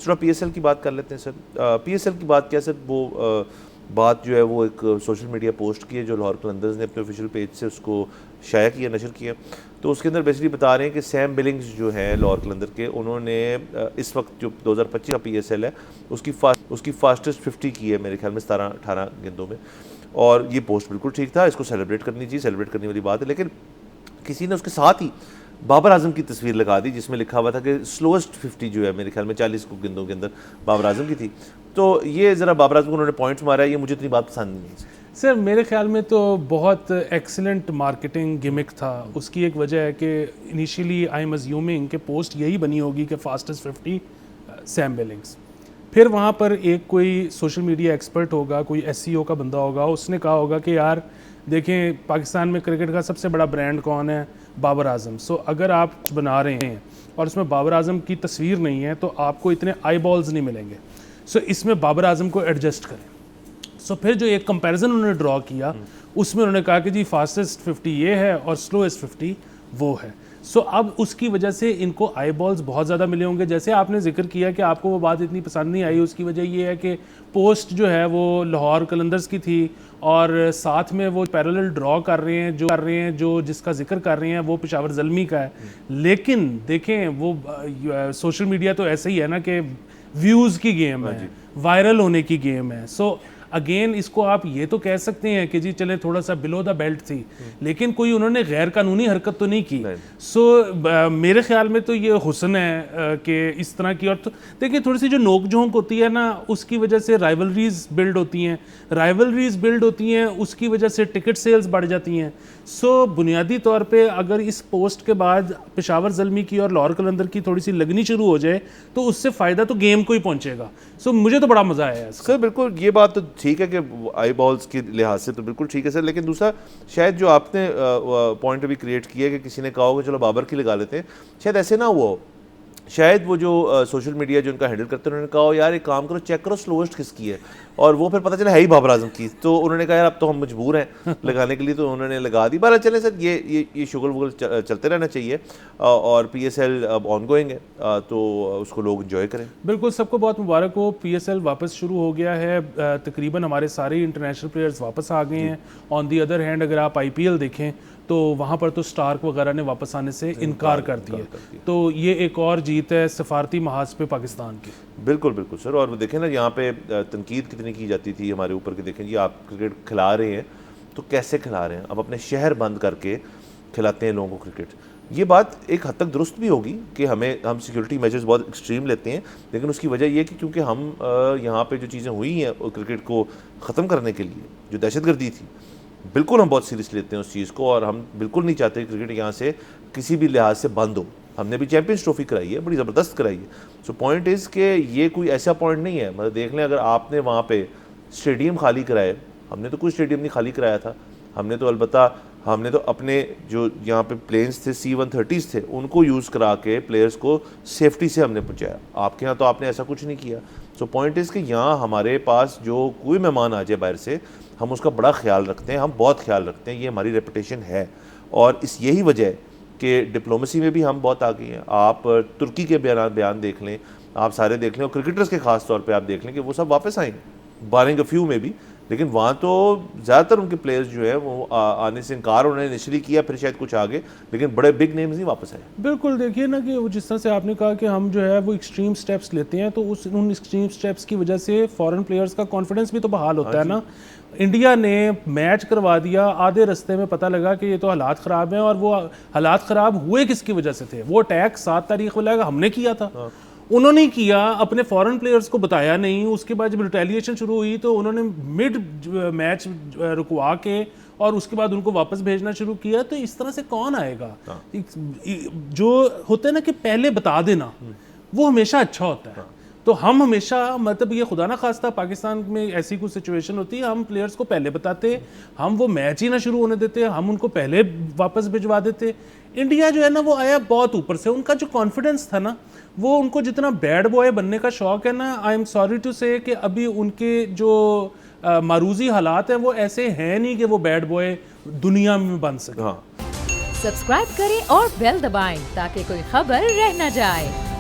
थोड़ा PSL की बात कर लेते हैं सर। PSL की बात क्या सर, वो बात जो है वो एक सोशल मीडिया पोस्ट की है जो लाहौर कलंदर्स ने अपने ऑफिशियल पेज से उसको शाया किया, नशर किया। तो उसके अंदर बेसिकली बता रहे हैं कि सैम बिलिंग्स जो हैं लाहौर कलंदर के, उन्होंने इस वक्त जो 2025 का PSL है उसकी फास्टेस्ट 50 की है मेरे ख्याल में 17-18 गेंदों में। और ये पोस्ट बिल्कुल ठीक था, इसको सेलिब्रेट करनी चाहिए, सेलिब्रेट करने वाली बात है। लेकिन किसी ने उसके साथ ही बाबर आजम की तस्वीर लगा दी जिसमें लिखा हुआ था कि स्लोएस्ट 50 जो है मेरे ख्याल में 40 गेंदों के अंदर बाबर आजम की थी। तो ये ज़रा बाबर आजम को उन्होंने पॉइंट्स मारा है, ये मुझे इतनी बात पसंद नहीं है सर। मेरे ख्याल में तो बहुत एक्सीलेंट मार्केटिंग गिमिक था। उसकी एक वजह है कि इनिशियली आई एम अज्यूमिंग कि पोस्ट यही बनी होगी कि फास्टेस्ट 50 सैम बिलिंग्स। फिर वहाँ पर एक कोई सोशल मीडिया एक्सपर्ट होगा, कोई SEO का बंदा होगा, उसने कहा होगा कि यार देखें पाकिस्तान में क्रिकेट का सबसे बड़ा ब्रांड कौन है, बाबर आजम। सो अगर आप कुछ बना रहे हैं और उसमें बाबर आजम की तस्वीर नहीं है तो आपको इतने आई बॉल्स नहीं मिलेंगे। सो इसमें बाबर आजम को एडजस्ट करें। सो फिर जो एक कंपैरिजन उन्होंने ड्रॉ किया उसमें उन्होंने कहा कि जी फास्टेस्ट 50 ये है और स्लोएस्ट 50 वो है। सो अब उसकी वजह से इनको आई बॉल्स बहुत ज़्यादा मिले होंगे। जैसे आपने जिक्र किया कि आपको वो बात इतनी पसंद नहीं आई, उसकी वजह ये है कि पोस्ट जो है वो लाहौर कलंदर्स की थी और साथ में वो पैरेलल ड्रॉ कर रहे हैं जो जिसका जिक्र कर रहे हैं वो पेशावर ज़ल्मी का है। लेकिन देखें वो सोशल मीडिया तो ऐसे ही है ना कि व्यूज़ की गेम है, वायरल होने की गेम है। सो अगेन इसको आप ये तो कह सकते हैं कि जी चले थोड़ा सा बिलो द बेल्ट थी, लेकिन कोई उन्होंने गैर कानूनी हरकत तो नहीं की। सो मेरे ख्याल में तो ये हुस्न है कि इस तरह की। और तो देखिए थोड़ी सी जो नोक झोंक होती है ना उसकी वजह से राइवलरीज बिल्ड होती हैं, उसकी वजह से टिकट सेल्स बढ़ जाती हैं। सो बुनियादी तौर पे अगर इस पोस्ट के बाद पेशावर ज़ल्मी की और लाहौर कलंदर की थोड़ी सी लगनी शुरू हो जाए तो उससे फ़ायदा तो गेम को ही पहुंचेगा। सो मुझे तो बड़ा मज़ा आया सर। बिल्कुल ये बात तो ठीक है कि आई बॉल्स के लिहाज से तो बिल्कुल ठीक है सर, लेकिन दूसरा शायद जो आपने पॉइंट अभी क्रिएट किया कि किसी ने कहा हो कि चलो बाबर की लगा लेते हैं, शायद ऐसे ना हुआ हो। शायद वो जो सोशल मीडिया जो उनका हैंडल करते हैं उन्होंने कहा हो यार एक काम करो, चेक करो स्लोएस्ट किसकी है, और वो फिर पता चला है ही बाबर आजम की। तो उन्होंने कहा यार अब तो हम मजबूर हैं लगाने के लिए, तो उन्होंने लगा दी। बारह चले सर, ये शुगल वुगल चलते रहना चाहिए और PSL अब ऑन गोइंग है तो उसको लोग इन्जॉय करें। बिल्कुल, सबको बहुत मुबारक हो। PSL वापस शुरू हो गया है, तकरीबन हमारे सारे इंटरनेशनल प्लेयर्स वापस आ गए हैं। ऑन दी अदर हैंड अगर आप IPL देखें तो वहाँ पर तो स्टार्क वगैरह ने वापस आने से इनकार कर दिया। तो ये एक और जीत है सफारती महाज पे पाकिस्तान की। बिल्कुल बिल्कुल सर। और देखें ना यहाँ पे तनकीद कितनी की जाती थी हमारे ऊपर कि देखें जी आप क्रिकेट खिला रहे हैं तो कैसे खिला रहे हैं, अब अपने शहर बंद करके खिलाते हैं लोगों को क्रिकेट। ये बात एक हद तक दुरुस्त भी होगी कि हम सिक्योरिटी मेजर्स बहुत एक्सट्रीम लेते हैं, लेकिन उसकी वजह ये कि क्योंकि हम यहाँ पे जो चीज़ें हुई हैं क्रिकेट को ख़त्म करने के लिए जो दहशतगर्दी थी, बिल्कुल हम बहुत सीरियस लेते हैं उस चीज़ को और हम बिल्कुल नहीं चाहते क्रिकेट यहाँ से किसी भी लिहाज से बंद हो। हमने भी चैंपियंस ट्रॉफी कराई है, बड़ी ज़बरदस्त कराई है। सो पॉइंट इज़ कि ये कोई ऐसा पॉइंट नहीं है, मतलब देख लें अगर आपने वहाँ पे स्टेडियम खाली कराए, हमने तो कोई स्टेडियम नहीं खाली कराया था, हमने तो अपने जो यहाँ पे प्लेन्स थे C-130s थे उनको यूज़ करा के प्लेयर्स को सेफ्टी से हमने पहुँचाया। आपके यहाँ तो आपने ऐसा कुछ नहीं किया। सो पॉइंट इज़ कि यहाँ हमारे पास जो कोई मेहमान आ जाए बाहर से हम उसका बड़ा ख्याल रखते हैं, हम बहुत ख्याल रखते हैं, ये हमारी रेपुटेशन है। और यही वजह है कि डिप्लोमेसी में भी हम बहुत आगे हैं। आप तुर्की के बयान देख लें, आप सारे देख लें, और क्रिकेटर्स के खास तौर पे आप देख लें कि वो सब वापस आएंगे, बारिंग अ फ्यू में भी, लेकिन वहाँ तो ज़्यादातर उनके प्लेयर्स जो है वो आने से इनकार उन्होंने इनिशियली किया, फिर शायद कुछ आगे, लेकिन बड़े बिग नेम्स नहीं वापस आए। बिल्कुल, देखिए ना कि जिस तरह से आपने कहा कि हम जो है वो एक्सट्रीम स्टेप्स लेते हैं तो उन एक्सट्रीम स्टेप्स की वजह से फॉरेन प्लेयर्स का कॉन्फिडेंस भी तो बहाल होता है ना। इंडिया ने मैच करवा दिया, आधे रास्ते में पता लगा कि ये तो हालात ख़राब हैं, और वो हालात ख़राब हुए किसकी वजह से थे? वो अटैक 7 तारीख वाला हमने किया था, उन्होंने किया, अपने फॉरेन प्लेयर्स को बताया नहीं। उसके बाद जब रिटेलिएशन शुरू हुई तो उन्होंने मिड मैच रुकवा के और उसके बाद उनको वापस भेजना शुरू किया। तो इस तरह से कौन आएगा? जो होता है ना कि पहले बता देना, वो हमेशा अच्छा होता है। तो हम हमेशा, मतलब ये खुदा ना खास्ता पाकिस्तान में ऐसी कुछ सिचुएशन होती है, हम प्लेयर्स को पहले बताते, हम वो मैच ही ना शुरू होने देते, हम उनको पहले वापस भिजवा देते। इंडिया जो है ना वो आया बहुत ऊपर से, उनका जो कॉन्फिडेंस था ना, वो उनको जितना बैड बॉय बनने का शौक है ना, आई एम सॉरी टू से कि अभी उनके जो मारूजी हालात हैं वो ऐसे हैं नहीं कि वो बैड बॉय दुनिया में बन सके। सब्सक्राइब करें और बेल दबाएं ताकि कोई खबर रह न जाए।